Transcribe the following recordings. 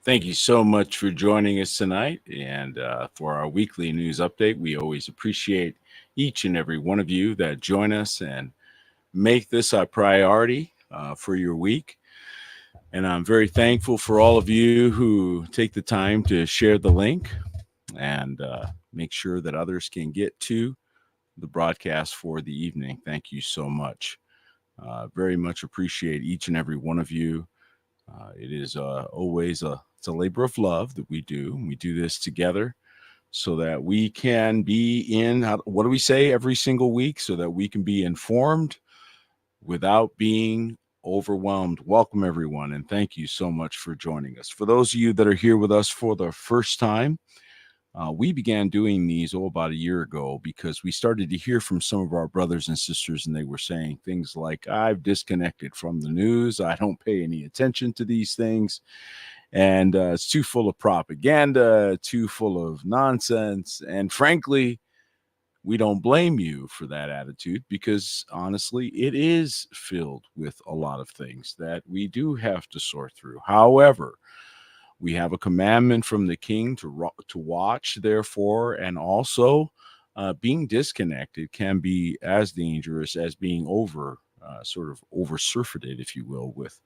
Thank you so much for joining us tonight. And for our weekly news update, we always appreciate each and every one of you that join us and make this a priority for your week. And I'm very thankful for all of you who take the time to share the link and make sure that others can get to the broadcast for the evening. Thank you so much. Very much appreciate each and every one of you. It is always it's a labor of love that we do. We do this together so that we can be what do we say every single week? So that we can be informed without being overwhelmed. Welcome, everyone, and thank you so much for joining us. For those of you that are here with us for the first time, we began doing these about a year ago because we started to hear from some of our brothers and sisters, and they were saying things like, I've disconnected from the news. I don't pay any attention to these things. And it's too full of propaganda, too full of nonsense. And frankly, we don't blame you for that attitude because honestly, it is filled with a lot of things that we do have to sort through. However, we have a commandment from the king to watch, therefore, and also being disconnected can be as dangerous as being sort of over surfeited, if you will, with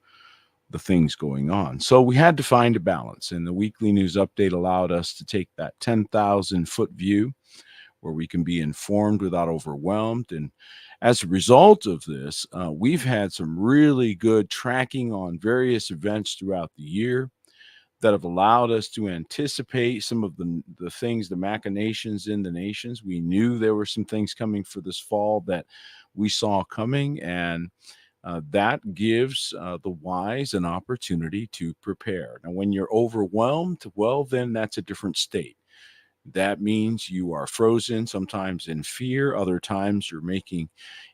the things going on. So we had to find a balance, and the weekly news update allowed us to take that 10,000 foot view where we can be informed without overwhelmed. And as a result of this, we've had some really good tracking on various events throughout the year that have allowed us to anticipate some of the things, the machinations in the nations. We knew there were some things coming for this fall that we saw coming, and that gives the wise an opportunity to prepare. Now, when you're overwhelmed, well, then that's a different state. That means you are frozen, sometimes in fear. Other times you're making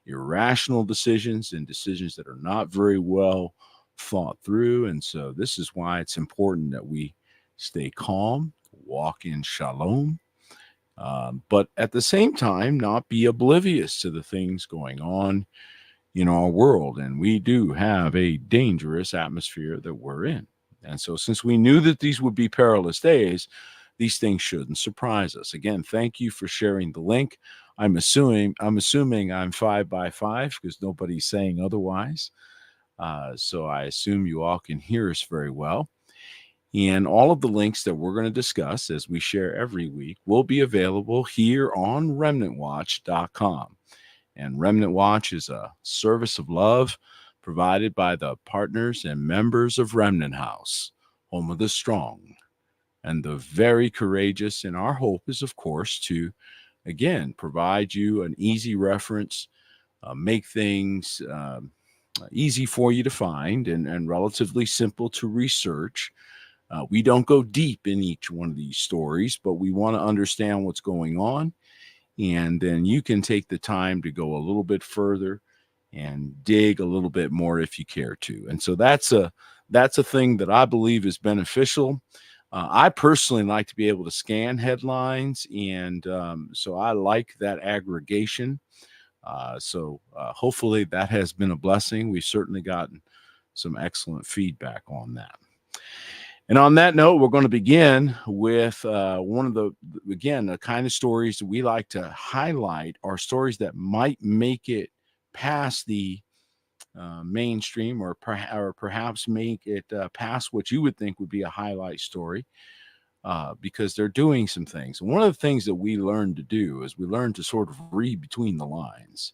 irrational decisions and decisions that are not very well thought through. And so, this is why it's important that we stay calm, walk in shalom, but at the same time, not be oblivious to the things going on in our world. And we do have a dangerous atmosphere that we're in. And so, since we knew that these would be perilous days, these things shouldn't surprise us. Again, thank you for sharing the link. I'm assuming I'm 5 by 5 because nobody's saying otherwise. So I assume you all can hear us very well. And all of the links that we're going to discuss as we share every week will be available here on remnantwatch.com. And Remnant Watch is a service of love provided by the partners and members of Remnant House, home of the strong and the very courageous. And our hope is, of course, to again provide you an easy reference, make things easy for you to find and relatively simple to research. We don't go deep in each one of these stories, but we want to understand what's going on. And then you can take the time to go a little bit further and dig a little bit more if you care to. And so that's a thing that I believe is beneficial. I personally like to be able to scan headlines, and so I like that aggregation. So hopefully that has been a blessing. We've certainly gotten some excellent feedback on that. And on that note, we're going to begin with one of the kind of stories that we like to highlight are stories that might make it past the mainstream or perhaps make it past what you would think would be a highlight story because they're doing some things. And one of the things that we learn to do is we learn to sort of read between the lines.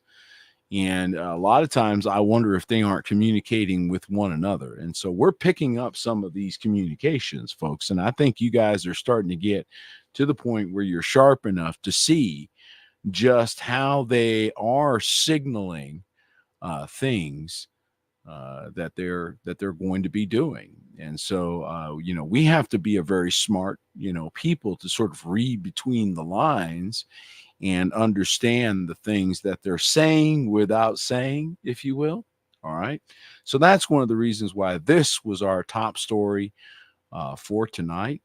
And a lot of times I wonder if they aren't communicating with one another. And so we're picking up some of these communications, folks. And I think you guys are starting to get to the point where you're sharp enough to see just how they are signaling things that they're going to be doing. And so we have to be a very smart people to sort of read between the lines and understand the things that they're saying without saying, if you will. All right. So that's one of the reasons why this was our top story for tonight.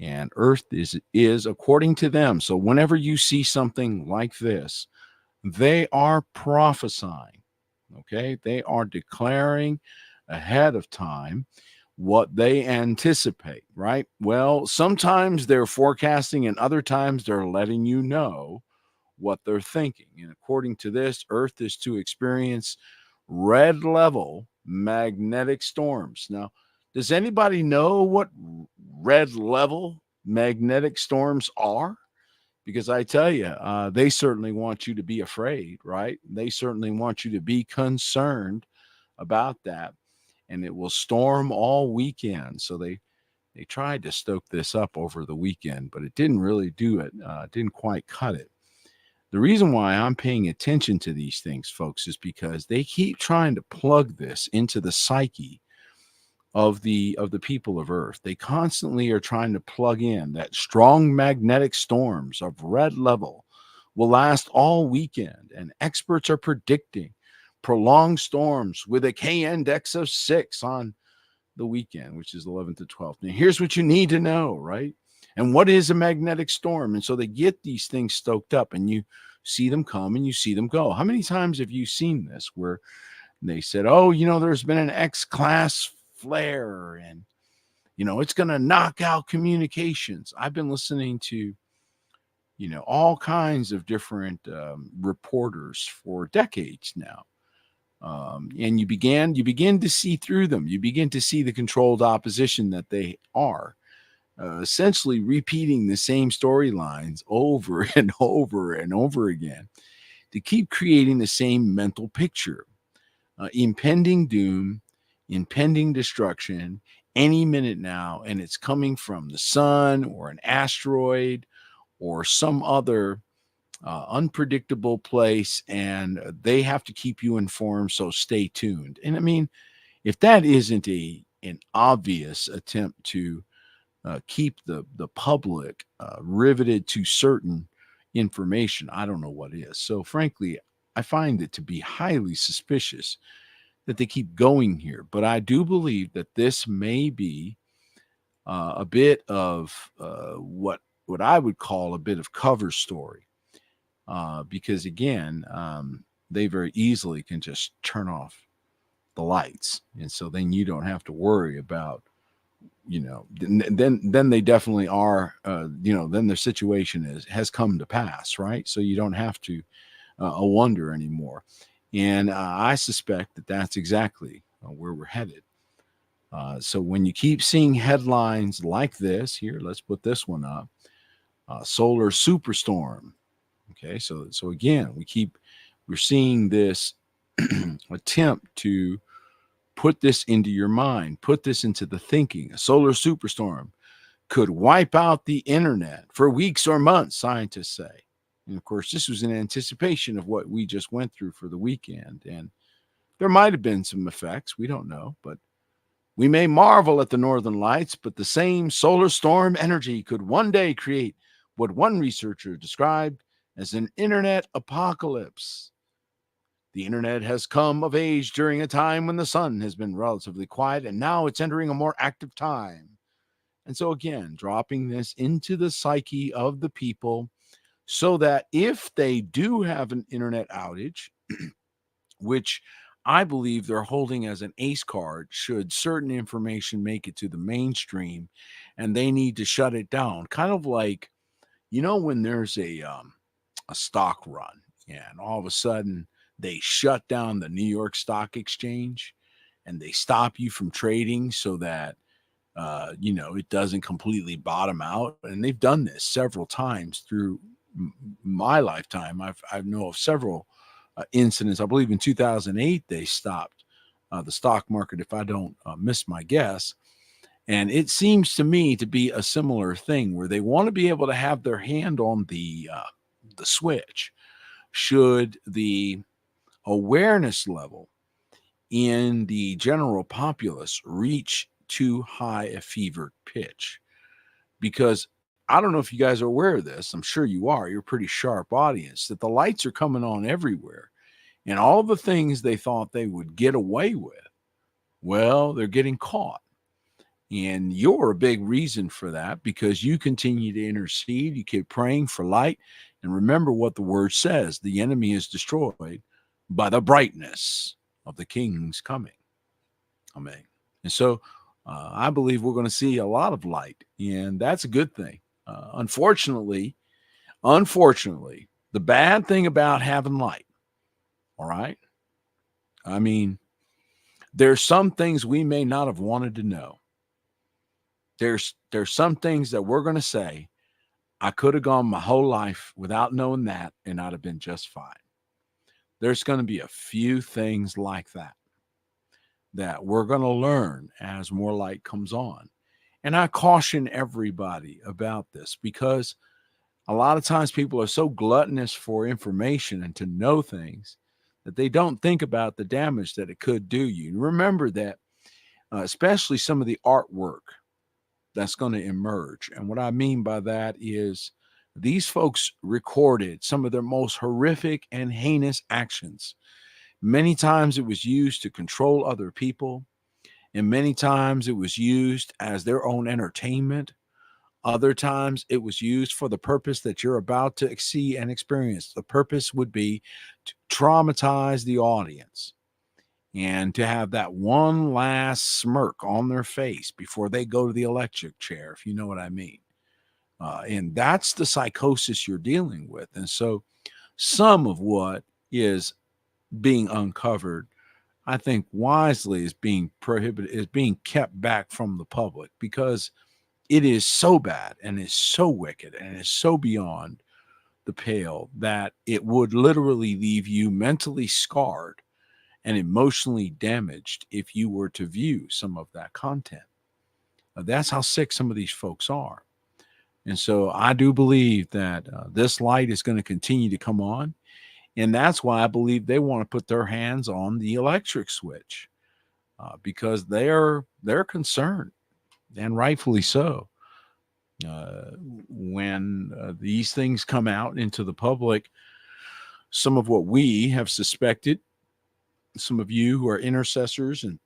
And Earth is according to them. So whenever you see something like this, they are prophesying. Okay. They are declaring ahead of time what they anticipate, right? Well, sometimes they're forecasting and other times they're letting you know what they're thinking. And according to this, Earth is to experience red level magnetic storms. Now, does anybody know what red level magnetic storms are? Because I tell you, they certainly want you to be afraid, right? They certainly want you to be concerned about that. And it will storm all weekend. So they tried to stoke this up over the weekend, but it didn't really do it. Didn't quite cut it. The reason why I'm paying attention to these things, folks, is because they keep trying to plug this into the psyche of the people of Earth. They constantly are trying to plug in that strong magnetic storms of red level will last all weekend, and experts are predicting prolonged storms with a K index of 6 on the weekend, which is 11th to 12th. Now, here's what you need to know, right? And what is a magnetic storm? And so they get these things stoked up, and you see them come and you see them go. How many times have you seen this where they said, oh, there's been an X-class flare and, it's going to knock out communications. I've been listening to, all kinds of different reporters for decades now. And you begin to see through them. You begin to see the controlled opposition that they are, essentially repeating the same storylines over and over and over again to keep creating the same mental picture. Impending doom, impending destruction, any minute now, and it's coming from the sun or an asteroid or some other unpredictable place, and they have to keep you informed, so stay tuned. And I mean, if that isn't an obvious attempt to keep the public riveted to certain information, I don't know what is. So frankly, I find it to be highly suspicious that they keep going here. But I do believe that this may be a bit of what I would call a bit of cover story. Because again, they very easily can just turn off the lights, and so then you don't have to worry about, then they definitely are, then their situation has come to pass, right? So you don't have to wonder anymore, and I suspect that that's exactly where we're headed. So when you keep seeing headlines like this, here, let's put this one up: solar superstorm. Okay, so again, we're seeing this attempt to put this into your mind, put this into the thinking. A solar superstorm could wipe out the internet for weeks or months, scientists say. And of course, this was in anticipation of what we just went through for the weekend. And there might have been some effects, we don't know, but we may marvel at the northern lights, but the same solar storm energy could one day create what one researcher described as an internet apocalypse. The internet has come of age during a time when the sun has been relatively quiet, and now it's entering a more active time. And so again, dropping this into the psyche of the people so that if they do have an internet outage, which I believe they're holding as an ace card, should certain information make it to the mainstream and they need to shut it down, kind of like, when there's a stock run and all of a sudden they shut down the New York Stock Exchange and they stop you from trading so that it doesn't completely bottom out. And they've done this several times through my lifetime. I know of several incidents. I believe in 2008 they stopped the stock market, if I don't miss my guess. And it seems to me to be a similar thing where they want to be able to have their hand on the switch should the awareness level in the general populace reach too high a fever pitch. Because I don't know if you guys are aware of this. I'm sure you are. You're a pretty sharp audience, that the lights are coming on everywhere. And all the things they thought they would get away with, well, they're getting caught. And you're a big reason for that, because you continue to intercede. You keep praying for light. And remember what the word says: the enemy is destroyed by the brightness of the King's coming. Amen. And so I believe we're going to see a lot of light, and that's a good thing. Unfortunately, the bad thing about having light, all right? I mean, there's some things we may not have wanted to know. There's some things that we're going to say, I could have gone my whole life without knowing that, and I'd have been just fine. There's going to be a few things like that we're going to learn as more light comes on. And I caution everybody about this because a lot of times people are so gluttonous for information and to know things that they don't think about the damage that it could do you. Remember that, especially some of the artwork that's going to emerge. And what I mean by that is these folks recorded some of their most horrific and heinous actions. Many times it was used to control other people, and many times it was used as their own entertainment. Other times it was used for the purpose that you're about to see and experience. The purpose would be to traumatize the audience and to have that one last smirk on their face before they go to the electric chair, if you know what I mean. And that's the psychosis you're dealing with. And so some of what is being uncovered, I think wisely, is being prohibited, is being kept back from the public because it is so bad and is so wicked and is so beyond the pale that it would literally leave you mentally scarred and emotionally damaged if you were to view some of that content. That's how sick some of these folks are. And so I do believe that this light is going to continue to come on. And that's why I believe they want to put their hands on the electric switch because they're concerned, and rightfully so. When these things come out into the public, some of what we have suspected, some of you who are intercessors and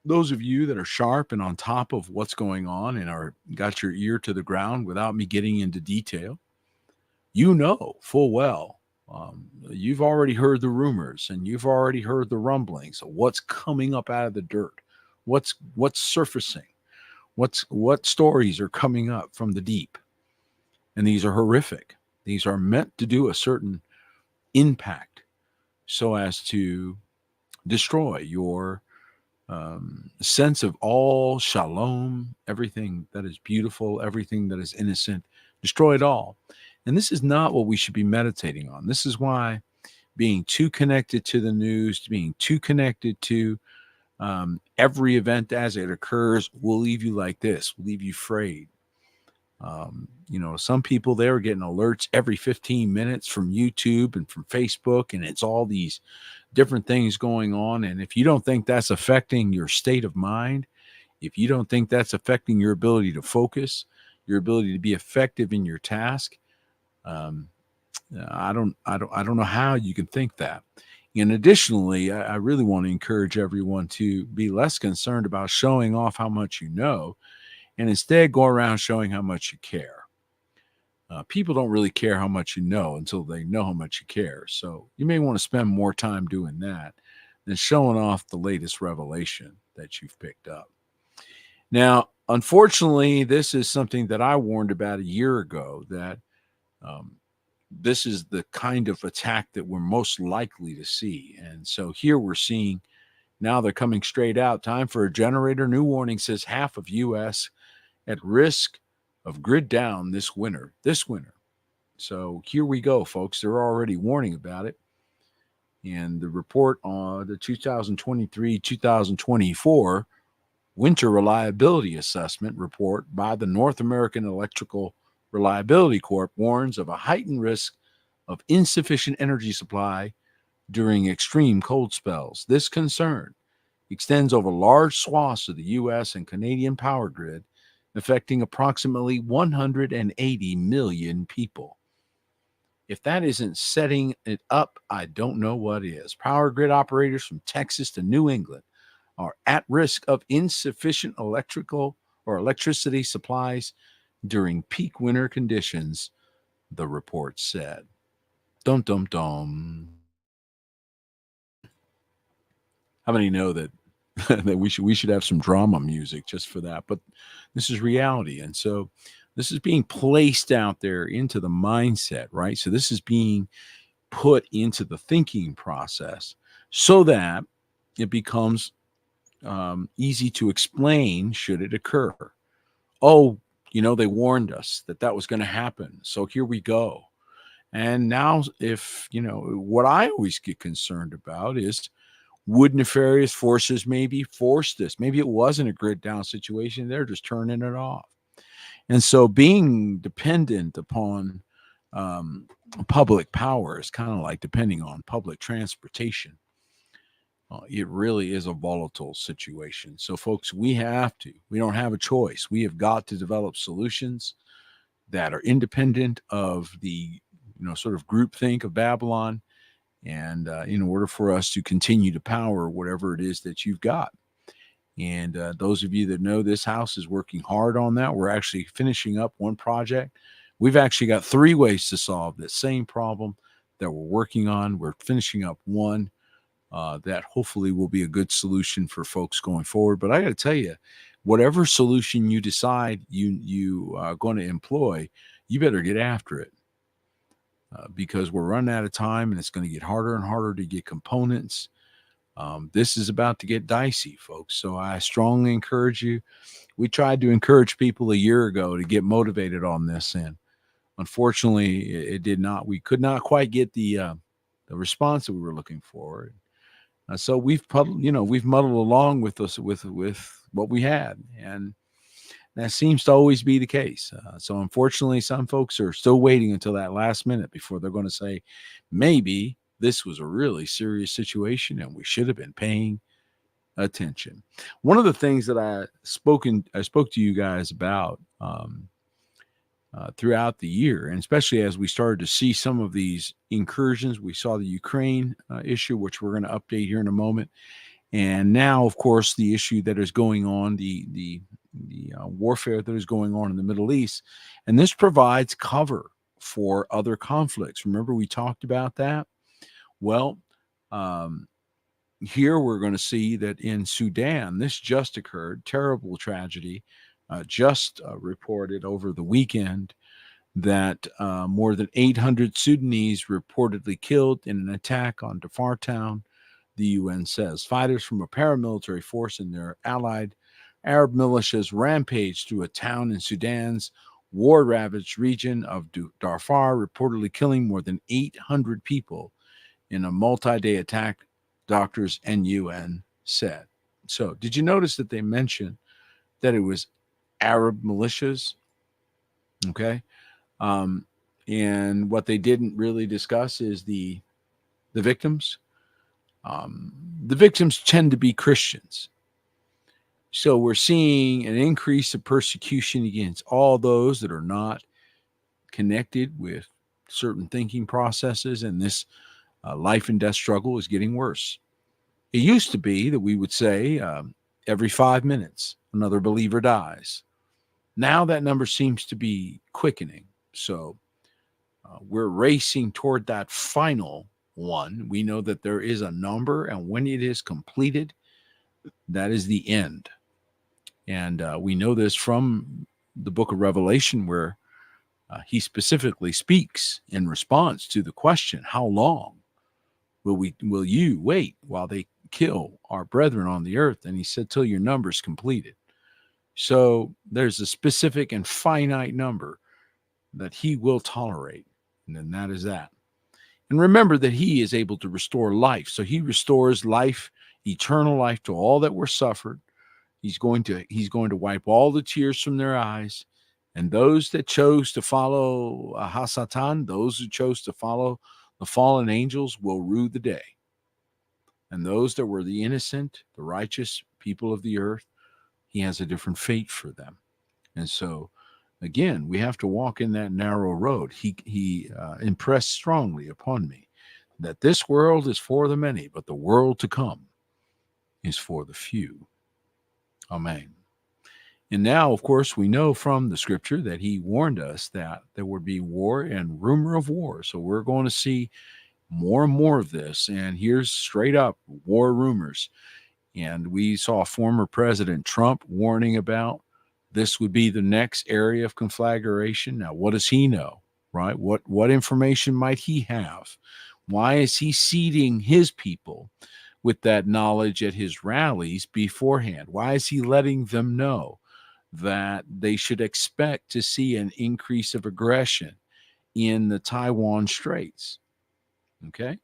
those of you that are sharp and on top of what's going on and are got your ear to the ground without me getting into detail, you know full well. You've already heard the rumors and you've already heard the rumblings of what's coming up out of the dirt, what's surfacing, what stories are coming up from the deep. And these are horrific. These are meant to do a certain impact so as to destroy your sense of all shalom, everything that is beautiful, everything that is innocent, destroy it all. And this is not what we should be meditating on. This is why being too connected to the news, being too connected to every event as it occurs will leave you like this, will leave you frayed. Some people, they were getting alerts every 15 minutes from YouTube and from Facebook, and it's all these different things going on. And if you don't think that's affecting your state of mind, if you don't think that's affecting your ability to focus, your ability to be effective in your task, I don't know how you can think that. And additionally, I really want to encourage everyone to be less concerned about showing off how much you know, and instead go around showing how much you care. People don't really care how much you know until they know how much you care. So you may want to spend more time doing that than showing off the latest revelation that you've picked up. Now, unfortunately, this is something that I warned about a year ago, that this is the kind of attack that we're most likely to see. And so here we're seeing, now they're coming straight out. Time for a generator. New warning says half of U.S. at risk of grid down this winter. So here we go, folks. They're already warning about it. And the report on the 2023-2024 Winter Reliability Assessment report by the North American Electrical Reliability Corp warns of a heightened risk of insufficient energy supply during extreme cold spells. This concern extends over large swaths of the U.S. and Canadian power grid, affecting approximately 180 million people. If that isn't setting it up, I don't know what is. Power grid operators from Texas to New England are at risk of insufficient electricity supplies during peak winter conditions, the report said. Dum dum dum. How many know that that we should have some drama music just for that. But this is reality. And so this is being placed out there into the mindset, right? So this is being put into the thinking process so that it becomes easy to explain should it occur. Oh, they warned us that that was going to happen. So here we go. And now, if, what I always get concerned about is, would nefarious forces maybe force this? Maybe it wasn't a grid down situation. They're just turning it off. And so being dependent upon public power is kind of like depending on public transportation. It really is a volatile situation. So, folks, we don't have a choice. We have got to develop solutions that are independent of the, sort of groupthink of Babylon. And in order for us to continue to power whatever it is that you've got. And those of you that know, this house is working hard on that. We're actually finishing up one project. We've actually got 3 ways to solve this same problem that we're working on. We're finishing up one that hopefully will be a good solution for folks going forward. But I got to tell you, whatever solution you decide you are going to employ, you better get after it. Because we're running out of time and it's going to get harder and harder to get components. This is about to get dicey, folks. So I strongly encourage you. We tried to encourage people a year ago to get motivated on this, and unfortunately, it did not. We could not quite get the response that we were looking for. So we've muddled along with us with what we had, and that seems to always be the case. So unfortunately, some folks are still waiting until that last minute before they're going to say, maybe this was a really serious situation and we should have been paying attention. One of the things that I spoke to you guys about throughout the year, and especially as we started to see some of these incursions, we saw the Ukraine issue, which we're going to update here in a moment. And now, of course, the issue that is going on, the warfare that is going on in the Middle East. And this provides cover for other conflicts. Remember, we talked about that? Well, here we're going to see that in Sudan, this just occurred, terrible tragedy, just reported over the weekend that more than 800 Sudanese reportedly killed in an attack on Darfur town, the UN says. Fighters from a paramilitary force and their allied Arab militias rampaged through a town in Sudan's war-ravaged region of Darfur, reportedly killing more than 800 people in a multi-day attack, doctors and UN said. So, did you notice that they mentioned that it was Arab militias? Okay. And what they didn't really discuss is the victims. The victims tend to be Christians. So we're seeing an increase of persecution against all those that are not connected with certain thinking processes, and this life and death struggle is getting worse. It used to be that we would say every 5 minutes another believer dies. Now that number seems to be quickening. So we're racing toward that final one. We know that there is a number, and when it is completed, that is the end. And we know this from the book of Revelation, where he specifically speaks in response to the question, how long will you wait while they kill our brethren on the earth? And he said, till your number's completed. So there's a specific and finite number that he will tolerate. And then that is that. And remember that he is able to restore life. So he restores life, eternal life, to all that were suffered. He's going to wipe all the tears from their eyes. And those that chose to follow Hasatan, those who chose to follow the fallen angels, will rue the day. And those that were the innocent, the righteous people of the earth, he has a different fate for them. And so, again, we have to walk in that narrow road. He impressed strongly upon me that this world is for the many, but the world to come is for the few. Amen. And now, of course, we know from the scripture that he warned us that there would be war and rumor of war. So we're going to see more and more of this. And here's straight up war rumors. And we saw former President Trump warning about this would be the next area of conflagration. Now, what does he know, right? What information might he have? Why is he seeding his people with that knowledge at his rallies beforehand? Why is he letting them know that they should expect to see an increase of aggression in the Taiwan Straits? Okay.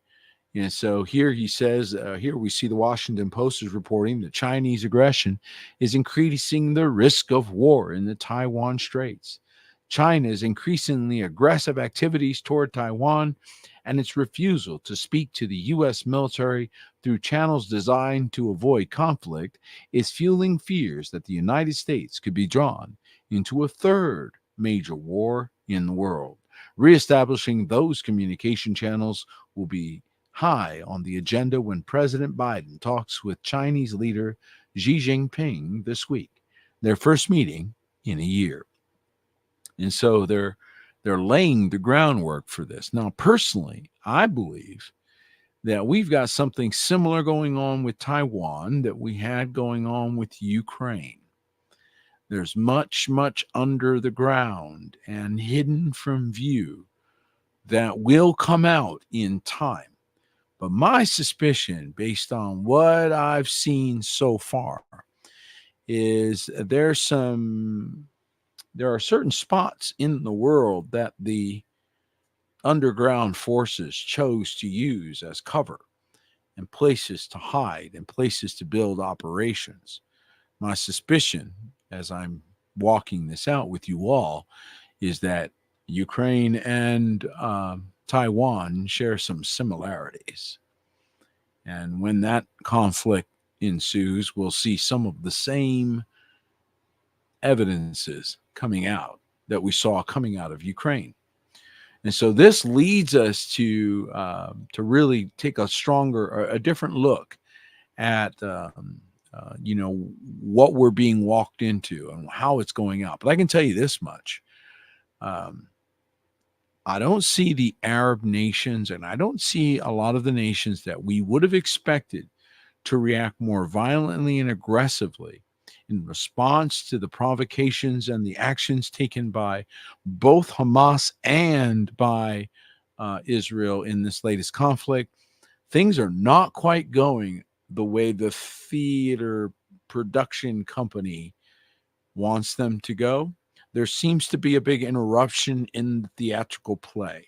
And so here he says, here we see the Washington Post is reporting that Chinese aggression is increasing the risk of war in the Taiwan Straits. China's increasingly aggressive activities toward Taiwan and its refusal to speak to the U.S. military through channels designed to avoid conflict is fueling fears that the United States could be drawn into a third major war in the world. Reestablishing those communication channels will be high on the agenda when President Biden talks with Chinese leader Xi Jinping this week, their first meeting in a year. And so they're laying the groundwork for this. Now, personally, I believe that we've got something similar going on with Taiwan that we had going on with Ukraine. There's much, much under the ground and hidden from view that will come out in time. But my suspicion, based on what I've seen so far, is there are certain spots in the world that the underground forces chose to use as cover and places to hide and places to build operations. My suspicion, as I'm walking this out with you all, is that Ukraine and Taiwan share some similarities. And when that conflict ensues, we'll see some of the same evidences coming out that we saw coming out of Ukraine. And so this leads us to really take a different look at what we're being walked into and how it's going out. But I can tell you this much: I don't see the Arab nations, and I don't see a lot of the nations that we would have expected to react more violently and aggressively in response to the provocations and the actions taken by both Hamas and by Israel in this latest conflict. Things are not quite going the way the theater production company wants them to go. There seems to be a big interruption in the theatrical play.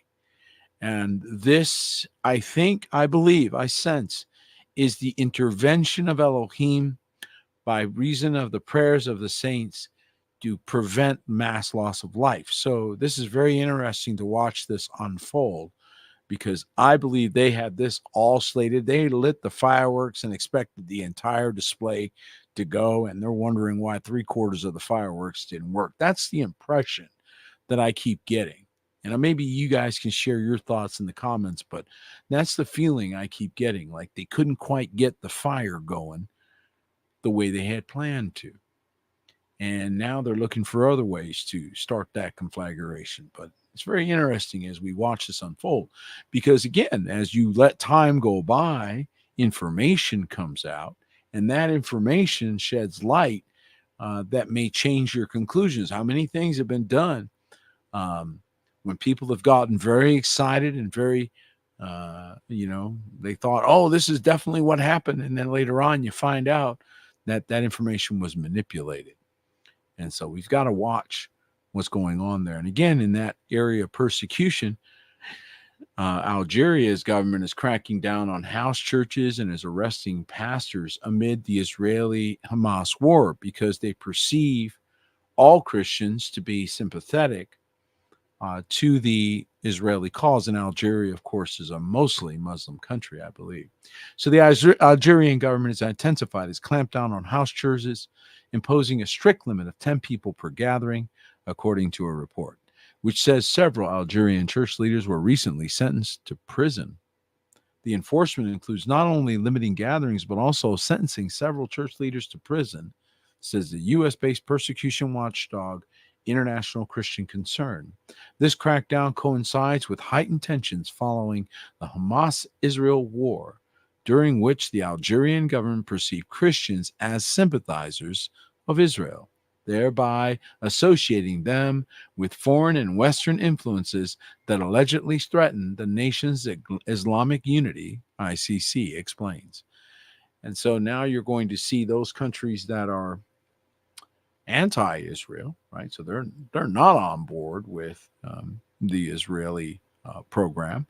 And this, I sense, is the intervention of Elohim by reason of the prayers of the saints to prevent mass loss of life. So this is very interesting to watch this unfold, because I believe they had this all slated. They lit the fireworks and expected the entire display to go, and they're wondering why 3/4 of the fireworks didn't work. That's the impression that I keep getting. And maybe you guys can share your thoughts in the comments, but that's the feeling I keep getting, like they couldn't quite get the fire going the way they had planned to. And now they're looking for other ways to start that conflagration. But it's very interesting as we watch this unfold, because again, as you let time go by, information comes out, and that information sheds light that may change your conclusions. How many things have been done when people have gotten very excited and very, they thought, oh, this is definitely what happened. And then later on, you find out that that information was manipulated. And so we've got to watch what's going on there. And again, in that area of persecution, Algeria's government is cracking down on house churches and is arresting pastors amid the Israeli-Hamas war, because they perceive all Christians to be sympathetic to the Israeli cause. And Algeria, of course, is a mostly Muslim country, I believe. So the Algerian government has intensified its clampdown on house churches, imposing a strict limit of 10 people per gathering, according to a report, which says several Algerian church leaders were recently sentenced to prison. The enforcement includes not only limiting gatherings, but also sentencing several church leaders to prison, says the U.S.-based persecution watchdog International Christian Concern. This crackdown coincides with heightened tensions following the Hamas-Israel war during which the Algerian government perceived Christians as sympathizers of Israel, thereby associating them with foreign and Western influences that allegedly threatened the nation's Islamic unity, ICC explains. And so now you're going to see those countries that are anti-Israel, right? So they're not on board with the Israeli program,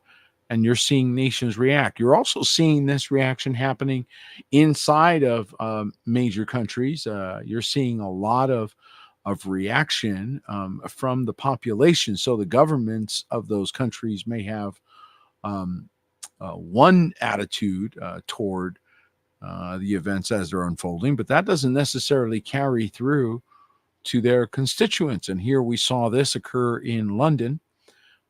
and you're seeing nations react. You're also seeing this reaction happening inside of major countries. You're seeing a lot of reaction from the population. So the governments of those countries may have one attitude toward the events as they're unfolding, but that doesn't necessarily carry through to their constituents. And here we saw this occur in London,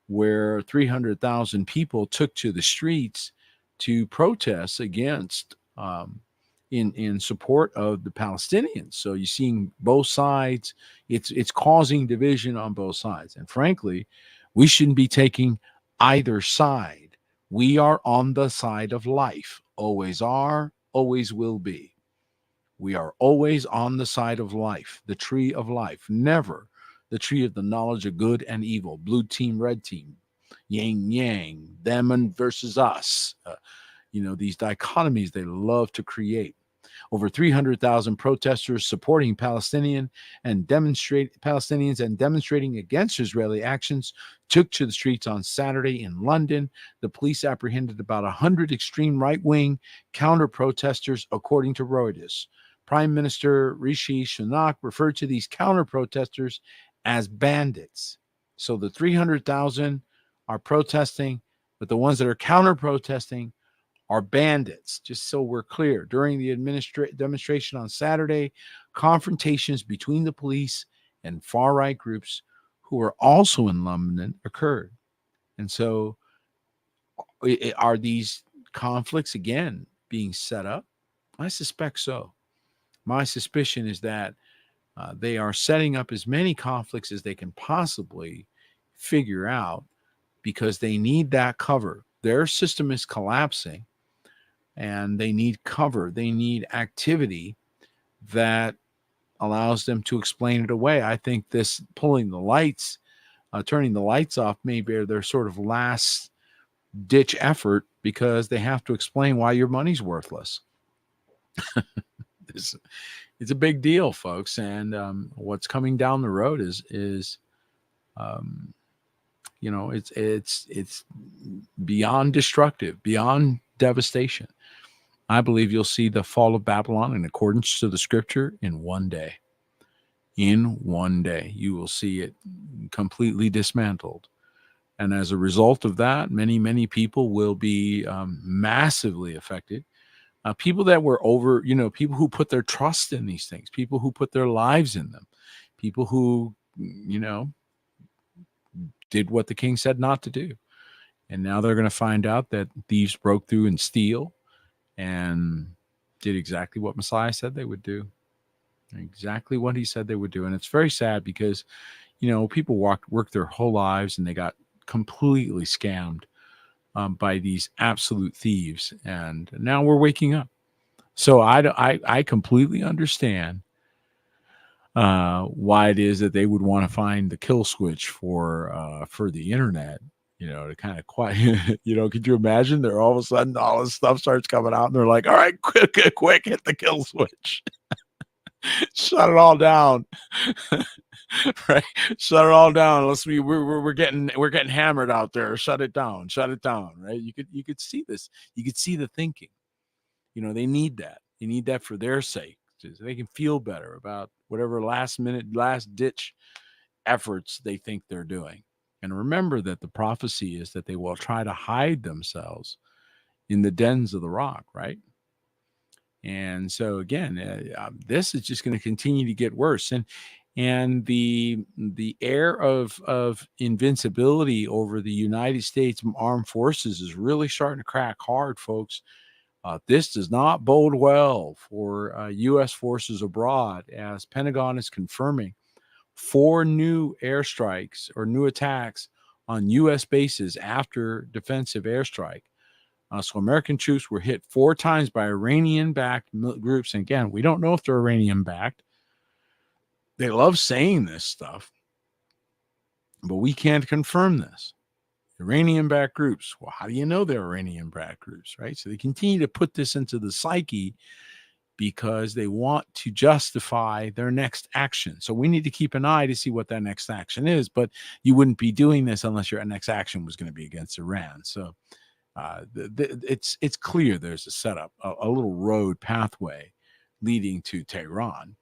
where 300,000 people took to the streets to protest against, in support of the Palestinians. So you're seeing both sides. It's causing division on both sides. And frankly, we shouldn't be taking either side. We are on the side of life. Always are, always will be. We are always on the side of life, the tree of life, never the tree of the knowledge of good and evil, blue team, red team, yin yang, them and versus us. These dichotomies they love to create. Over 300,000 protesters supporting Palestinians and demonstrating against Israeli actions took to the streets on Saturday in London. The police apprehended about 100 extreme right-wing counter-protesters, according to Reuters. Prime Minister Rishi Sunak referred to these counter-protesters as bandits. So the 300,000 are protesting, but the ones that are counter-protesting are bandits, just so we're clear. During the demonstration on Saturday, confrontations between the police and far-right groups who were also in London occurred. And so are these conflicts, again, being set up? I suspect so. My suspicion is that they are setting up as many conflicts as they can possibly figure out because they need that cover. Their system is collapsing, and they need cover. They need activity that allows them to explain it away. I think this turning the lights off may be their sort of last ditch effort because they have to explain why your money's worthless. It's a big deal, folks. And what's coming down the road is it's beyond destructive, beyond devastation. I believe you'll see the fall of Babylon in accordance to the scripture in one day. In one day, you will see it completely dismantled. And as a result of that, many, many people will be massively affected. People that were people who put their trust in these things, people who put their lives in them, people who, did what the king said not to do. And now they're going to find out that thieves broke through and steal and did exactly what Messiah said they would do. Exactly what he said they would do. And it's very sad because, people worked their whole lives and they got completely scammed by these absolute thieves. And now we're waking up. So I completely understand why it is that they would want to find the kill switch for the internet, to kind of quiet, could you imagine? They're all of a sudden, all this stuff starts coming out and they're like, all right, quick, hit the kill switch. Shut it all down. Right. Shut it all down. We're getting hammered out there. Shut it down. Right. You could see this. You could see the thinking. They need that. They need that for their sake. So they can feel better about whatever last ditch efforts they think they're doing. And remember that the prophecy is that they will try to hide themselves in the dens of the rock, right? And so again, this is just going to continue to get worse. And the air of invincibility over the United States armed forces is really starting to crack hard, folks. This does not bode well for U.S. forces abroad, as Pentagon is confirming 4 new airstrikes or new attacks on U.S. bases after defensive airstrike So American troops were hit 4 times by Iranian-backed groups. And again, we don't know if they're Iranian-backed. They love saying this stuff, but we can't confirm this. Iranian-backed groups. Well, how do you know they're Iranian-backed groups, right? So they continue to put this into the psyche because they want to justify their next action. So we need to keep an eye to see what that next action is. But you wouldn't be doing this unless your next action was going to be against Iran. So it's clear there's a setup, a little road pathway leading to Tehran.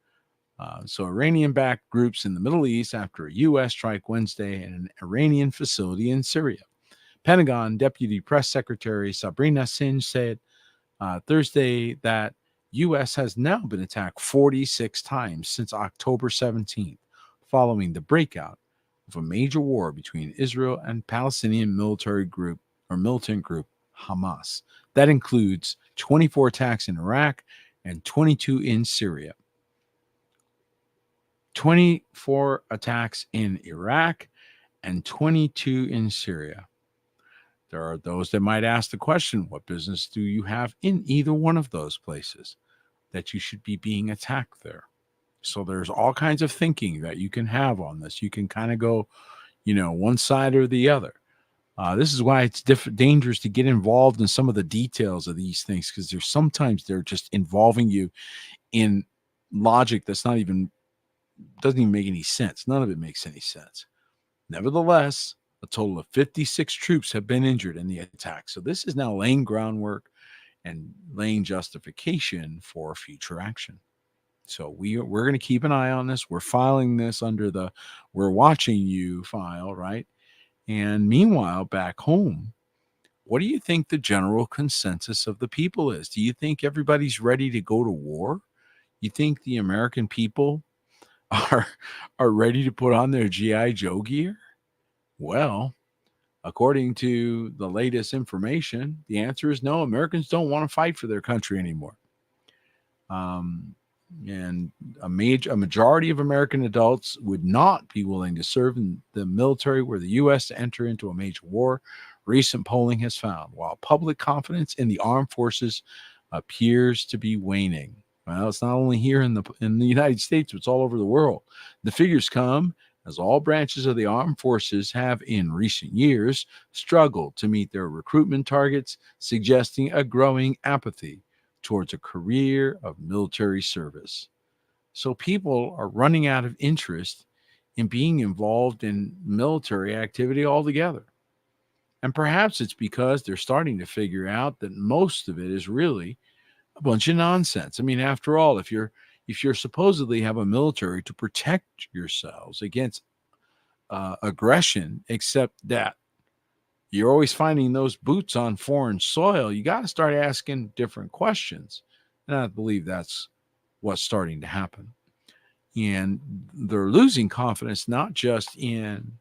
So Iranian-backed groups in the Middle East after a U.S. strike Wednesday in an Iranian facility in Syria. Pentagon Deputy Press Secretary Sabrina Singh said Thursday that U.S. has now been attacked 46 times since October 17th, following the breakout of a major war between Israel and Palestinian militant group Hamas. That includes 24 attacks in Iraq and 22 in Syria. 24 attacks in Iraq and 22 in Syria. There are those that might ask the question, what business do you have in either one of those places that you should be being attacked there? So there's all kinds of thinking that you can have on this. You can kind of go, one side or the other. This is why it's dangerous to get involved in some of the details of these things, because sometimes they're just involving you in logic that's doesn't even make any sense. None of it makes any sense. Nevertheless, a total of 56 troops have been injured in the attack. So this is now laying groundwork and laying justification for future action. So we're going to keep an eye on this. We're filing this under the "we're watching you" file, right? And meanwhile, back home, what do you think the general consensus of the people is? Do you think everybody's ready to go to war? You think the American people are ready to put on their G.I. Joe gear? Well, according to the latest information, the answer is no. Americans don't want to fight for their country anymore. And a majority of American adults would not be willing to serve in the military were the U.S. to enter into a major war, recent polling has found, while public confidence in the armed forces appears to be waning. Well, it's not only here in the United States, it's all over the world. The figures come as all branches of the armed forces have in recent years struggled to meet their recruitment targets, suggesting a growing apathy towards a career of military service. So people are running out of interest in being involved in military activity altogether. And perhaps it's because they're starting to figure out that most of it is really a bunch of nonsense. I mean, after all, if you're supposedly have a military to protect yourselves against aggression, except that you're always finding those boots on foreign soil, you got to start asking different questions. And I believe that's what's starting to happen. And they're losing confidence, not just in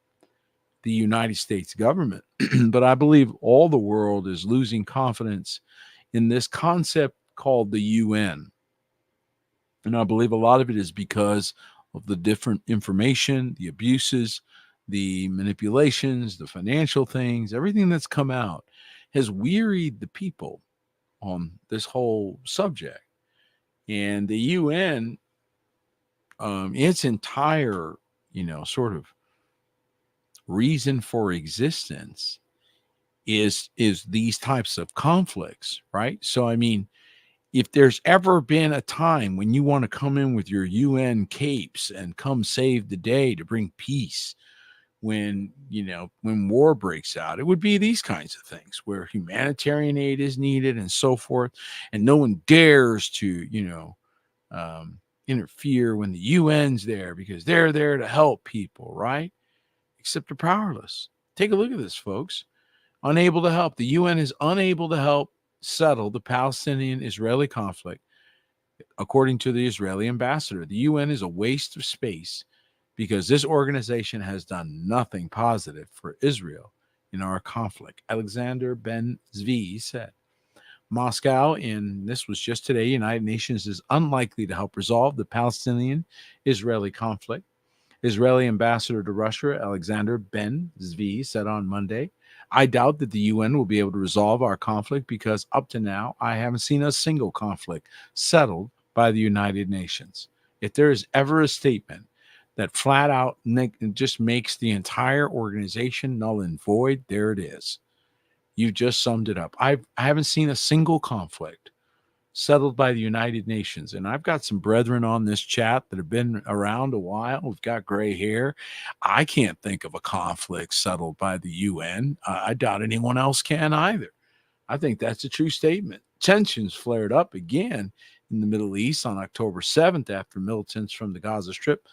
the United States government, but I believe all the world is losing confidence in this concept called the UN. And I believe a lot of it is because of the different information, the abuses, the manipulations, the financial things, everything that's come out has wearied the people on this whole subject. And the UN, its entire, sort of reason for existence is these types of conflicts, right? So, I mean, if there's ever been a time when you want to come in with your UN capes and come save the day to bring peace, when war breaks out, it would be these kinds of things where humanitarian aid is needed and so forth. And no one dares to, interfere when the UN's there because they're there to help people, right? Except they're powerless. Take a look at this, folks. Unable to help. The UN is unable to help settle the Palestinian-Israeli conflict. According to the Israeli ambassador, the UN is a waste of space because this organization has done nothing positive for Israel in our conflict. Alexander Ben-Zvi said. Moscow, and this was just today, United Nations is unlikely to help resolve the Palestinian-Israeli conflict Israeli ambassador to Russia, Alexander Ben Zvi, said on Monday, I doubt that the UN will be able to resolve our conflict because up to now, I haven't seen a single conflict settled by the United Nations. If there is ever a statement that flat out just makes the entire organization null and void, there it is. You just summed it up. I haven't seen a single conflict settled by the United Nations. And I've got some brethren on this chat that have been around a while. We've got gray hair. I can't think of a conflict settled by the UN. I doubt anyone else can either. I think that's a true statement. Tensions flared up again in the Middle East on October 7th after militants from the Gaza Strip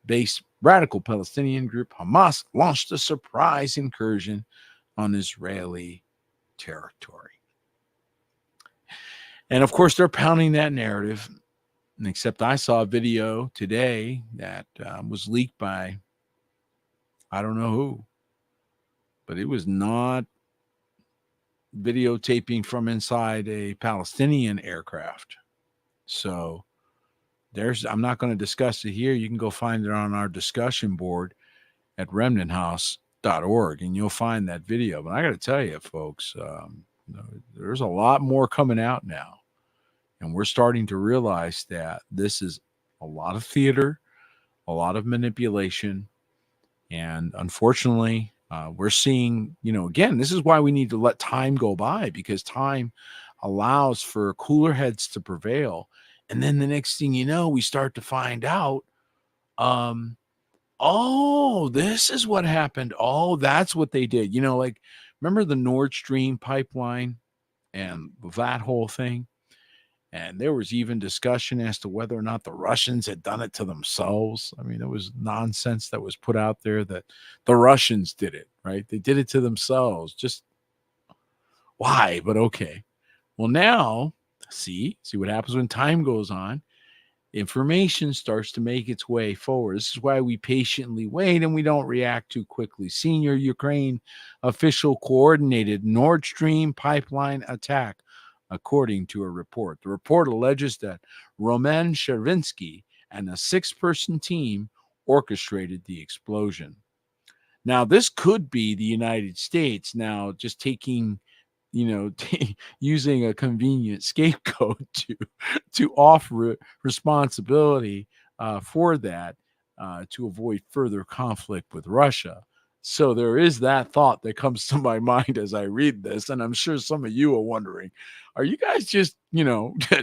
based radical Palestinian group Hamas launched a surprise incursion on Israeli territory. And of course, they're pounding that narrative. Except I saw a video today that was leaked by, I don't know who, but it was not videotaping from inside a Palestinian aircraft. So I'm not going to discuss it here. You can go find it on our discussion board at remnanthouse.org, and you'll find that video. But I got to tell you, folks, there's a lot more coming out now. And we're starting to realize that this is a lot of theater, a lot of manipulation. And unfortunately, we're seeing, again, this is why we need to let time go by, because time allows for cooler heads to prevail. And then the next thing you know, we start to find out, this is what happened. Oh, that's what they did. Remember the Nord Stream pipeline and that whole thing? And there was even discussion as to whether or not the Russians had done it to themselves. I mean, there was nonsense that was put out there that the Russians did it, right? They did it to themselves. Just why? But okay. Well, now, see what happens when time goes on. Information starts to make its way forward. This is why we patiently wait and we don't react too quickly. Senior Ukraine official coordinated Nord Stream pipeline attack, according to a report. The report alleges that Roman Chervinsky and a 6-person team orchestrated the explosion. Now, this could be the United States now just taking, using a convenient scapegoat to offer responsibility for that to avoid further conflict with Russia. So there is that thought that comes to my mind as I read this. And I'm sure some of you are wondering, are you guys just,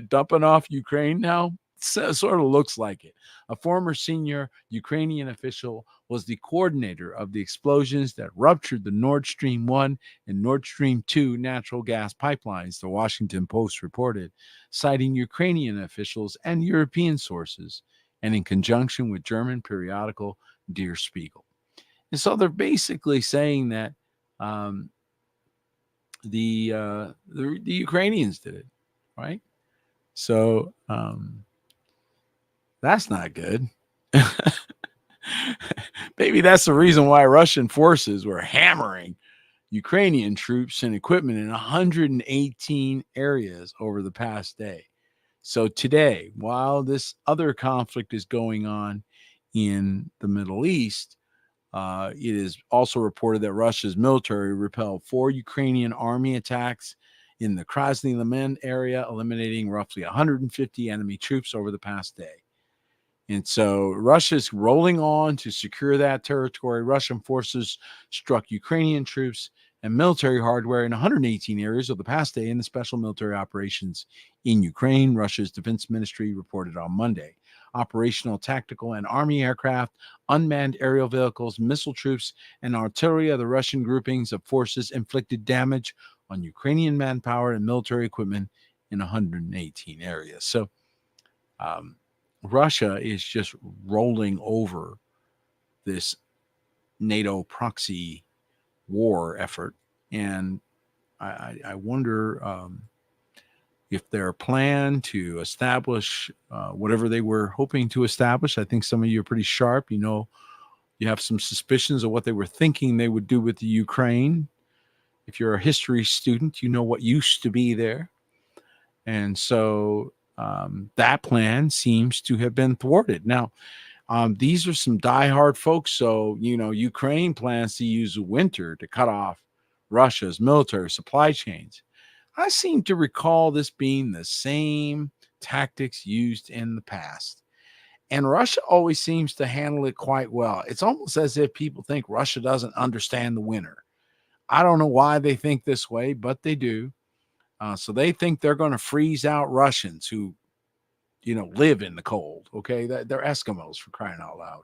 dumping off Ukraine now? Sort of looks like it. A former senior Ukrainian official was the coordinator of the explosions that ruptured the Nord Stream 1 and Nord Stream 2 natural gas pipelines, the Washington Post reported, citing Ukrainian officials and European sources, and in conjunction with German periodical Der Spiegel. And so they're basically saying that the Ukrainians did it, right? So that's not good. Maybe that's the reason why Russian forces were hammering Ukrainian troops and equipment in 118 areas over the past day. So today, while this other conflict is going on in the Middle East, it is also reported that Russia's military repelled 4 Ukrainian army attacks in the Krasny Liman area, eliminating roughly 150 enemy troops over the past day. And so Russia's rolling on to secure that territory. Russian forces struck Ukrainian troops and military hardware in 118 areas over the past day in the special military operations in Ukraine, Russia's defense ministry reported on Monday. Operational, tactical, and army aircraft, unmanned aerial vehicles, missile troops, and artillery of the Russian groupings of forces inflicted damage on Ukrainian manpower and military equipment in 118 areas. So Russia is just rolling over this NATO proxy war effort. And I wonder if their plan to establish whatever they were hoping to establish. I think some of you are pretty sharp. You have some suspicions of what they were thinking they would do with the Ukraine. If you're a history student, you know what used to be there. And so that plan seems to have been thwarted. Now, These are some diehard folks. So, Ukraine plans to use winter to cut off Russia's military supply chains. I seem to recall this being the same tactics used in the past. And Russia always seems to handle it quite well. It's almost as if people think Russia doesn't understand the winter. I don't know why they think this way, but they do. So they think they're going to freeze out Russians who, live in the cold. Okay. They're Eskimos, for crying out loud.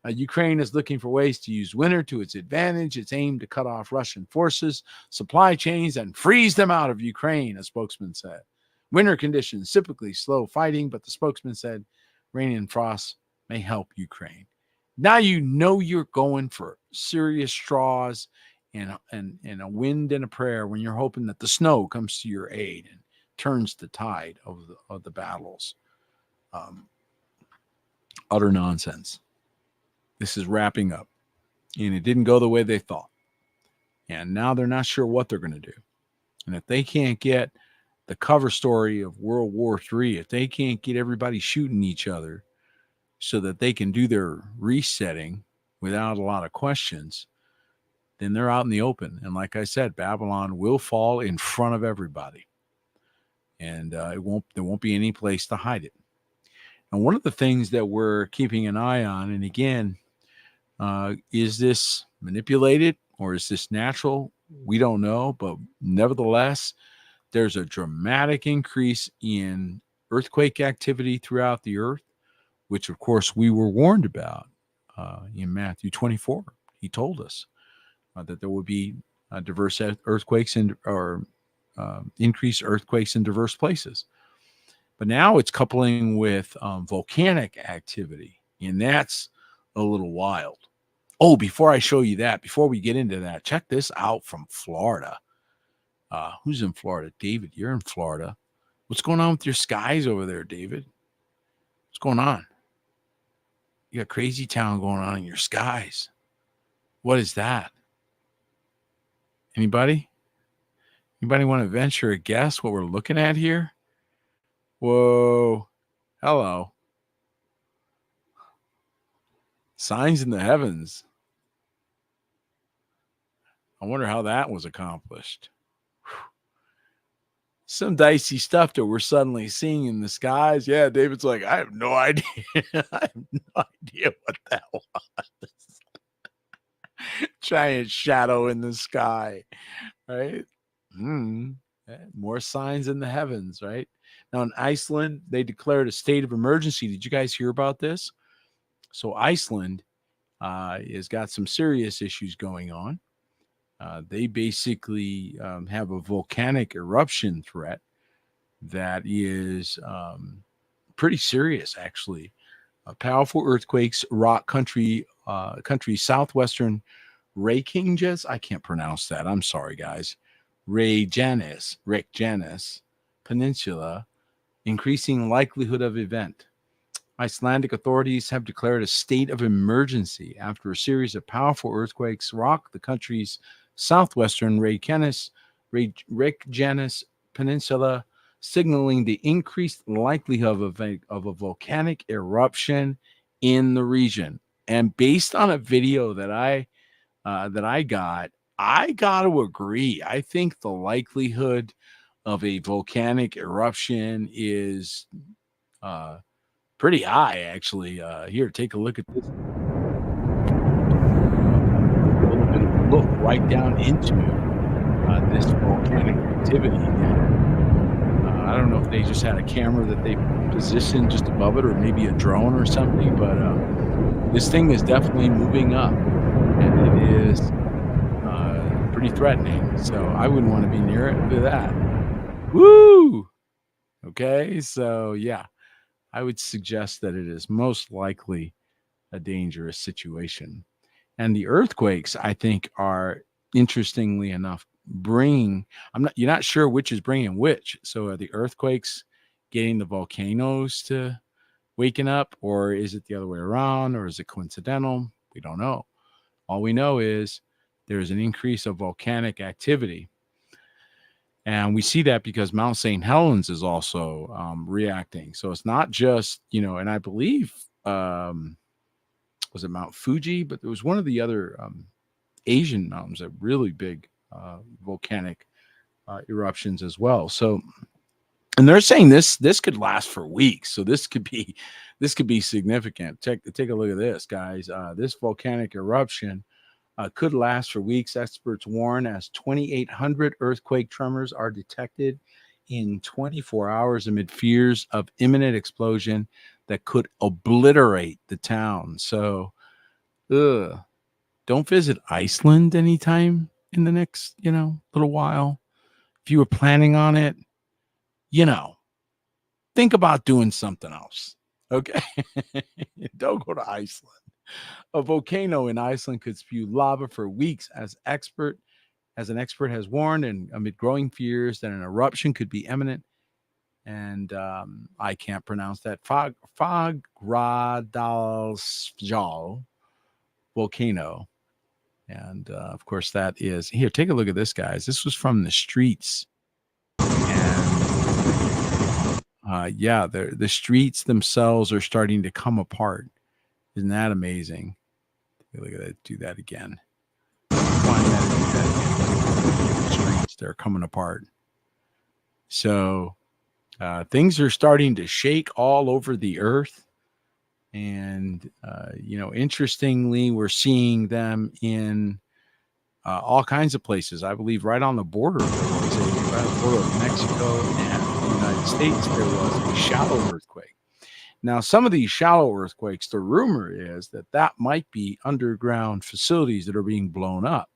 Ukraine is looking for ways to use winter to its advantage. It's aimed to cut off Russian forces, supply chains, and freeze them out of Ukraine, a spokesman said. Winter conditions typically slow fighting, but the spokesman said rain and frost may help Ukraine. Now you're going for serious straws and a wind and a prayer when you're hoping that the snow comes to your aid and turns the tide of the battles. Utter nonsense. This is wrapping up, and it didn't go the way they thought. And now they're not sure what they're going to do. And if they can't get the cover story of World War III, if they can't get everybody shooting each other so that they can do their resetting without a lot of questions, then they're out in the open. And like I said, Babylon will fall in front of everybody. And there won't be any place to hide it. And one of the things that we're keeping an eye on, and again, is this manipulated or is this natural? We don't know, but nevertheless, there's a dramatic increase in earthquake activity throughout the earth, which of course we were warned about in Matthew 24. He told us that there would be diverse earthquakes or increased earthquakes in diverse places. But now it's coupling with volcanic activity, and that's a little wild. Oh, before I show you that, before we get into that, check this out from Florida. Who's in Florida? David, you're in Florida. What's going on with your skies over there, David? What's going on? You got crazy town going on in your skies. What is that? Anybody? Anybody want to venture a guess what we're looking at here? Whoa. Hello. Signs in the heavens. I wonder how that was accomplished. Some dicey stuff that we're suddenly seeing in the skies. Yeah, David's like, I have no idea. I have no idea what that was. Giant shadow in the sky, right? More signs in the heavens, right? Now in Iceland, they declared a state of emergency. Did you guys hear about this? So Iceland has got some serious issues going on. They basically have a volcanic eruption threat that is pretty serious, actually. Powerful earthquakes rock country's southwestern Reykjanes. I can't pronounce that. I'm sorry, guys. Reykjanes Peninsula, increasing likelihood of event. Icelandic authorities have declared a state of emergency after a series of powerful earthquakes rocked the country's southwestern Reykjanes Peninsula, signaling the increased likelihood of a volcanic eruption in the region. And based on a video that I got to agree. I think the likelihood of a volcanic eruption is pretty high, actually. Here, take a look at this. A little bit of a look right down into this volcanic activity. I don't know if they just had a camera that they positioned just above it, or maybe a drone or something, but this thing is definitely moving up, and it is pretty threatening. So I wouldn't want to be near it. Look at that. Woo! Okay, so yeah, I would suggest that it is most likely a dangerous situation. And the earthquakes, I think, are, interestingly enough, you're not sure which is bringing which. So are the earthquakes getting the volcanoes to waking up, or is it the other way around, or is it coincidental? We don't know. All we know is there's an increase of volcanic activity. And we see that because Mount St. Helens is also reacting. So it's not just, and I believe was it Mount Fuji? But there was one of the other Asian mountains, a really big volcanic eruptions as well. So, and they're saying this could last for weeks. So this could be significant. Take a look at this, guys. This volcanic eruption could last for weeks. Experts warn as 2,800 earthquake tremors are detected in 24 hours amid fears of imminent explosion that could obliterate the town. So, don't visit Iceland anytime in the next, little while. If you were planning on it, think about doing something else. Okay. Don't go to Iceland. A volcano in Iceland could spew lava for weeks, as an expert has warned, and amid growing fears that an eruption could be imminent. And I can't pronounce that. Fagradalsfjall volcano. And of course, that is here. Take a look at this, guys. This was from the streets. And the streets themselves are starting to come apart. Isn't that amazing? Take a look at that. Do that again. The streets, they're coming apart. So things are starting to shake all over the earth. And, interestingly, we're seeing them in all kinds of places. I believe right on the border, right on the border of Mexico and the United States, there was a shallow earthquake. Now, some of these shallow earthquakes, the rumor is that might be underground facilities that are being blown up.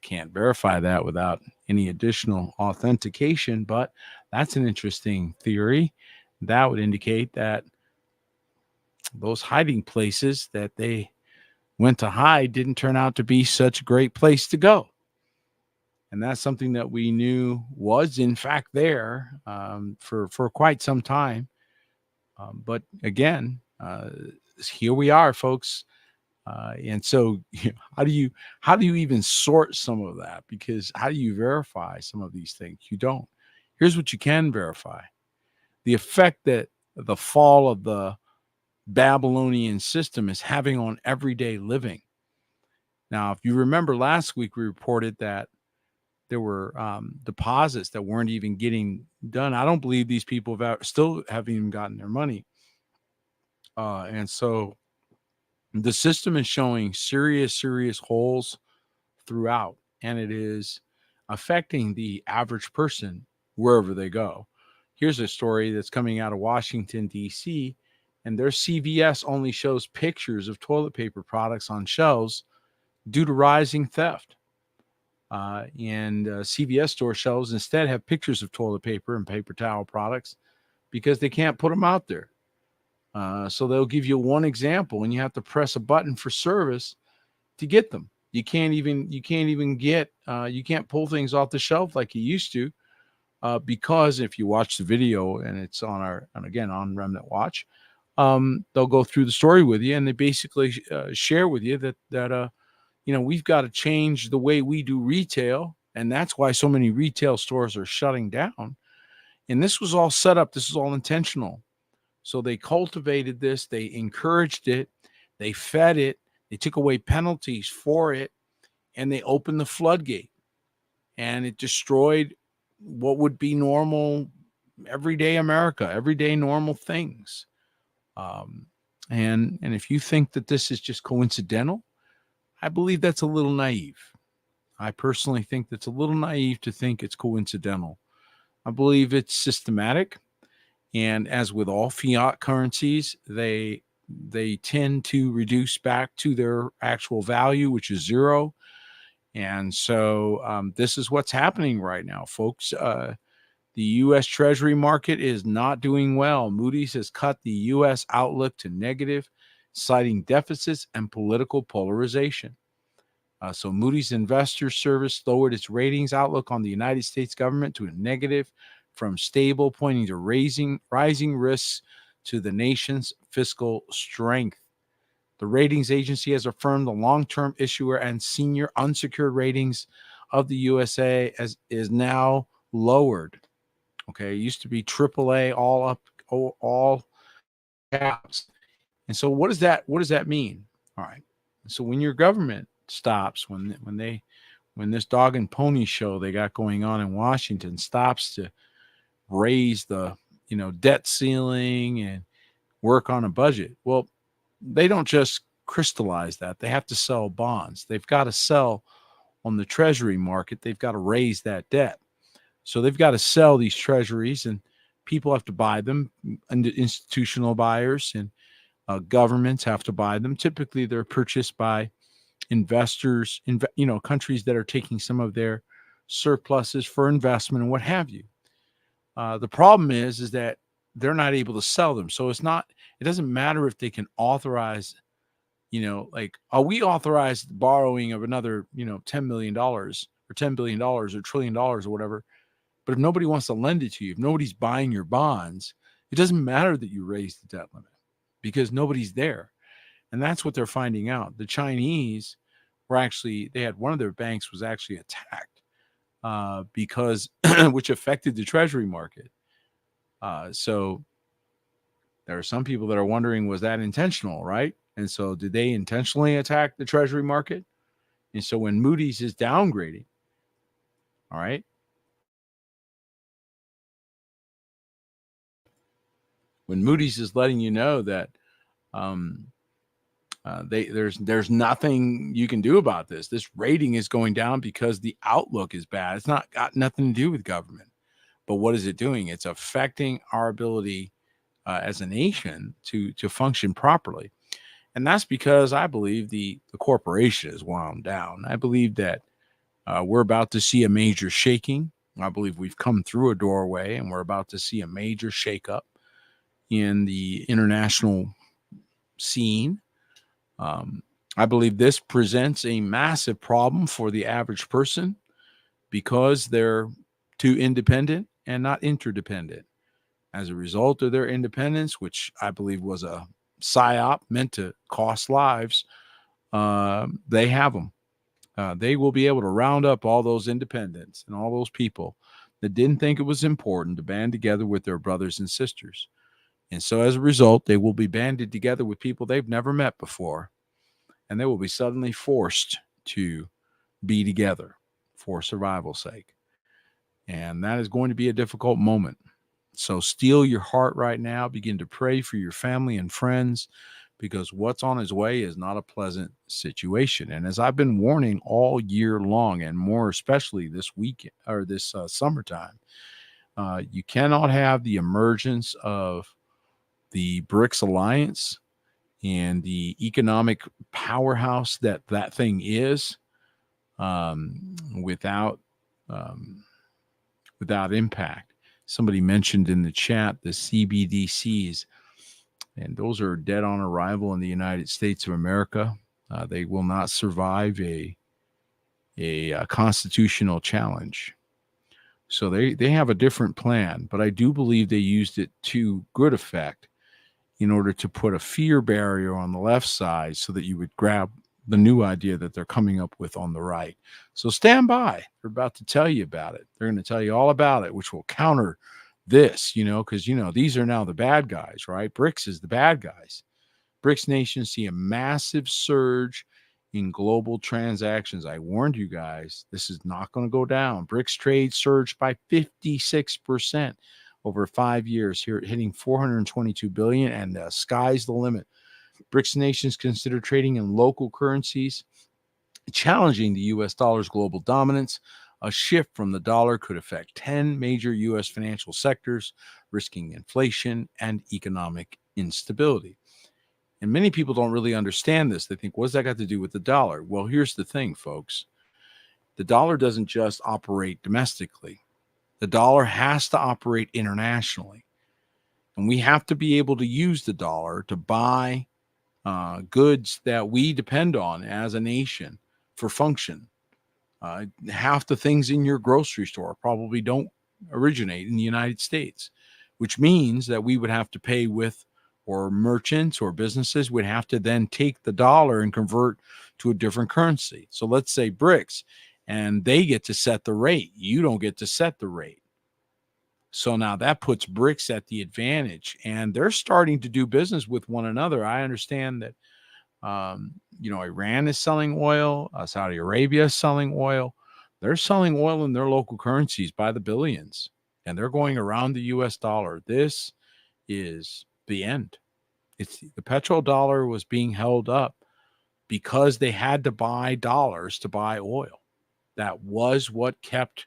Can't verify that without any additional authentication, but that's an interesting theory. That would indicate that those hiding places that they went to hide didn't turn out to be such a great place to go. And that's something that we knew was, in fact, there for quite some time. But again, here we are, folks. And so, how do you even sort some of that? Because how do you verify some of these things? You don't. Here's what you can verify: the effect that the fall of the Babylonian system is having on everyday living. Now, if you remember last week, we reported that there were deposits that weren't even getting done. I don't believe these people still haven't even gotten their money. And so the system is showing serious holes throughout, and it is affecting the average person wherever they go. Here's a story that's coming out of Washington, D.C., and their CVS only shows pictures of toilet paper products on shelves due to rising theft. And CVS store shelves instead have pictures of toilet paper and paper towel products because they can't put them out there. So they'll give you one example, and you have to press a button for service to get them. You can't even get you can't pull things off the shelf like you used to, because if you watch the video, and it's on Remnant Watch, they'll go through the story with you, and they basically share with you that we've got to change the way we do retail, and that's why so many retail stores are shutting down. And this was all set up. This is all intentional. So they cultivated this, they encouraged it, they fed it, they took away penalties for it, and they opened the floodgate. And it destroyed what would be normal, everyday America, everyday normal things. And if you think that this is just coincidental, I believe that's a little naive. I personally think that's a little naive to think it's coincidental. I believe it's systematic. And as with all fiat currencies, they tend to reduce back to their actual value, which is zero. And so this is what's happening right now, folks. The U.S. Treasury market is not doing well. Moody's has cut the U.S. outlook to negative, citing deficits and political polarization. So Moody's Investors Service lowered its ratings outlook on the United States government to a negative from stable, pointing to rising risks to the nation's fiscal strength. The ratings agency has affirmed the long-term issuer and senior unsecured ratings of the USA is now lowered. Okay, it used to be AAA, all caps, And so what does that mean? All right. So when your government stops, when this dog and pony show they got going on in Washington stops to raise the debt ceiling and work on a budget, well, they don't just crystallize that. They have to sell bonds. They've got to sell on the treasury market. They've got to raise that debt. So they've got to sell these treasuries, and people have to buy them. And institutional buyers and governments have to buy them. Typically, they're purchased by investors, countries that are taking some of their surpluses for investment and what have you. The problem is that they're not able to sell them. So it doesn't matter if they can authorize, we authorized borrowing of another, $10 million or $10 billion or $1 trillion or whatever. But if nobody wants to lend it to you, if nobody's buying your bonds, it doesn't matter that you raise the debt limit because nobody's there. And that's what they're finding out. The Chinese they had one of their banks was actually attacked because, which affected the treasury market. So there are some people that are wondering, was that intentional, right? And so did they intentionally attack the treasury market? And so when Moody's is downgrading, all right, when Moody's is letting you know that there's nothing you can do about this. This rating is going down because the outlook is bad. It's not got nothing to do with government. But what is it doing? It's affecting our ability as a nation to function properly. And that's because I believe the corporation is wound down. I believe that we're about to see a major shaking. I believe we've come through a doorway and we're about to see a major shakeup in the international scene. I believe this presents a massive problem for the average person because they're too independent and not interdependent. As a result of their independence, which I believe was a psyop meant to cost lives, they have them. They will be able to round up all those independents and all those people that didn't think it was important to band together with their brothers and sisters. And so as a result, they will be banded together with people they've never met before, and they will be suddenly forced to be together for survival's sake. And that is going to be a difficult moment. So steel your heart right now. Begin to pray for your family and friends because what's on his way is not a pleasant situation. And as I've been warning all year long, and more especially this weekend or this summertime, you cannot have the emergence of the BRICS alliance and the economic powerhouse that thing is without impact. Somebody mentioned in the chat the CBDCs, and those are dead on arrival in the United States of America. They will not survive a constitutional challenge. So they have a different plan, but I do believe they used it to good effect in order to put a fear barrier on the left side so that you would grab the new idea that they're coming up with on the right. So stand by. They're about to tell you about it. They're going to tell you all about it, which will counter this, because, these are now the bad guys, right? BRICS is the bad guys. BRICS nations see a massive surge in global transactions. I warned you guys, this is not going to go down. BRICS trade surged by 56% over 5 years, here hitting 422 billion, and the sky's the limit. BRICS nations consider trading in local currencies, challenging the U.S. dollar's global dominance. A shift from the dollar could affect 10 major U.S. financial sectors, risking inflation and economic instability. And many people don't really understand this. They think, what's that got to do with the dollar? Well, here's the thing, folks. The dollar doesn't just operate domestically. The dollar has to operate internationally. And we have to be able to use the dollar to buy goods that we depend on as a nation for function. Half the things in your grocery store probably don't originate in the United States, which means that we would have to pay with, or merchants or businesses would have to then take the dollar and convert to a different currency. So let's say BRICS, and they get to set the rate. You don't get to set the rate. So now that puts BRICS at the advantage, and they're starting to do business with one another. I understand that, Iran is selling oil, Saudi Arabia is selling oil. They're selling oil in their local currencies by the billions, and they're going around the US dollar. This is the end. It's the petrodollar was being held up because they had to buy dollars to buy oil. That was what kept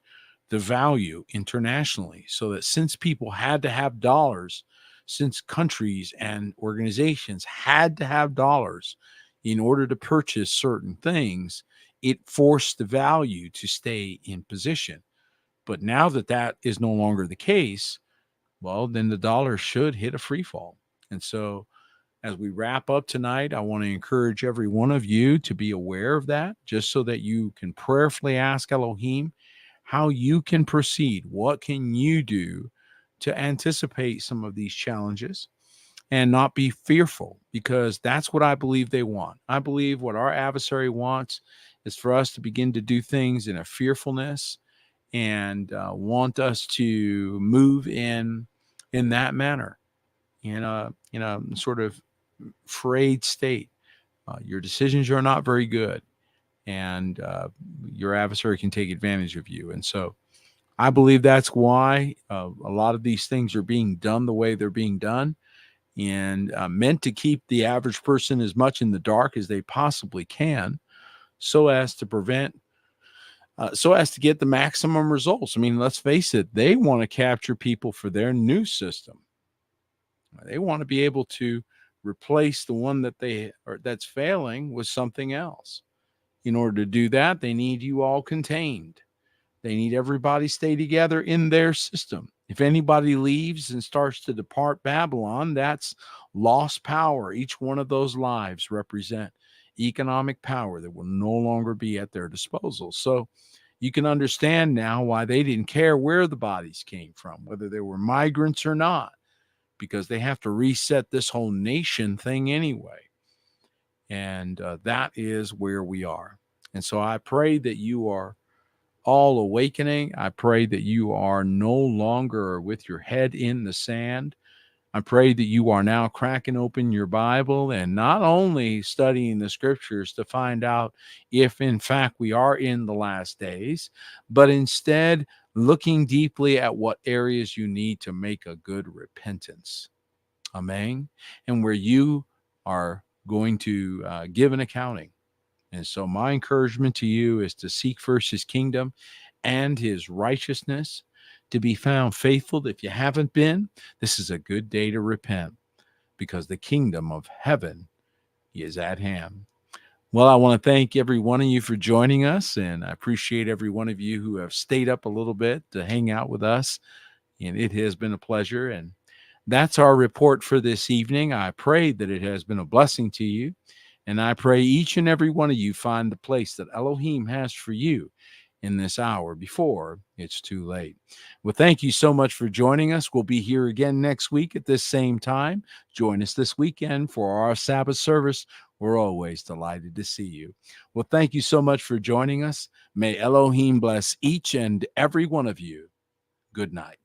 the value internationally. So that since people had to have dollars, since countries and organizations had to have dollars in order to purchase certain things, it forced the value to stay in position. But now that that is no longer the case, well, then the dollar should hit a free fall. And so as we wrap up tonight, I want to encourage every one of you to be aware of that, just so that you can prayerfully ask Elohim how you can proceed. What can you do to anticipate some of these challenges and not be fearful? Because that's what I believe they want. I believe what our adversary wants is for us to begin to do things in a fearfulness and want us to move in that manner, in a sort of frayed state. Your decisions are not very good, and your adversary can take advantage of you. And so I believe that's why a lot of these things are being done the way they're being done, and meant to keep the average person as much in the dark as they possibly can, so as to prevent so as to get the maximum results. I mean, let's face it, they want to capture people for their news system. They want to be able to replace the one that's failing with something else. In order to do that, they need you all contained. They need everybody stay together in their system. If anybody leaves and starts to depart Babylon, that's lost power. Each one of those lives represent economic power that will no longer be at their disposal. So you can understand now why they didn't care where the bodies came from, whether they were migrants or not, because they have to reset this whole nation thing anyway. And that is where we are. And so I pray that you are all awakening. I pray that you are no longer with your head in the sand. I pray that you are now cracking open your Bible and not only studying the scriptures to find out if in fact we are in the last days, but instead looking deeply at what areas you need to make a good repentance. Amen. And where you are going to give an accounting. And so my encouragement to you is to seek first his kingdom and his righteousness, to be found faithful. If you haven't been, this is a good day to repent, because the kingdom of heaven is at hand. Well, I want to thank every one of you for joining us, and I appreciate every one of you who have stayed up a little bit to hang out with us, and it has been a pleasure. And that's our report for this evening. I pray that it has been a blessing to you, and I pray each and every one of you find the place that Elohim has for you in this hour before it's too late. Well, thank you so much for joining us. We'll be here again next week at this same time. Join us this weekend for our Sabbath service. We're always delighted to see you. Well, thank you so much for joining us. May Elohim bless each and every one of you. Good night.